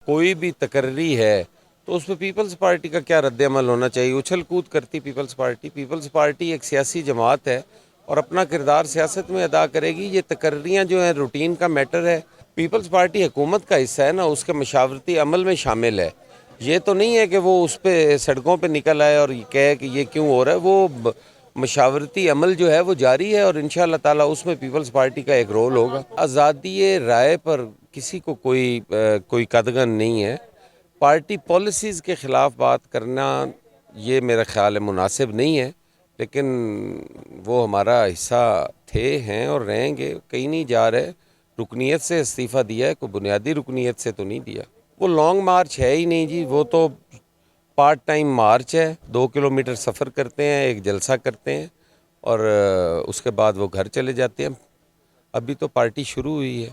کوئی بھی تقرری ہے تو اس پہ پیپلز پارٹی کا کیا رد عمل ہونا چاہیے؟ اچھل کود کرتی پیپلز پارٹی ایک سیاسی جماعت ہے اور اپنا کردار سیاست میں ادا کرے گی۔ یہ تقرریاں جو ہیں روٹین کا میٹر ہے۔ پیپلز پارٹی حکومت کا حصہ ہے نا، اس کے مشاورتی عمل میں شامل ہے۔ یہ تو نہیں ہے کہ وہ اس پہ سڑکوں پہ نکل آئے اور کہے کہ یہ کیوں ہو رہا ہے۔ وہ مشاورتی عمل جو ہے وہ جاری ہے اور انشاءاللہ تعالی اس میں پیپلز پارٹی کا ایک رول ہوگا۔ آزادی رائے پر کسی کو کوئی قدغن نہیں ہے۔ پارٹی پالیسیز کے خلاف بات کرنا یہ میرا خیال ہے مناسب نہیں ہے، لیکن وہ ہمارا حصہ ہیں اور رہیں گے، کہیں نہیں جا رہے۔ رکنیت سے استعفیٰ دیا ہے، کوئی بنیادی رکنیت سے تو نہیں دیا۔ وہ لانگ مارچ ہے ہی نہیں جی، وہ تو پارٹ ٹائم مارچ ہے۔ 2 کلومیٹر سفر کرتے ہیں، ایک جلسہ کرتے ہیں اور اس کے بعد وہ گھر چلے جاتے ہیں۔ ابھی تو پارٹی شروع ہوئی ہے۔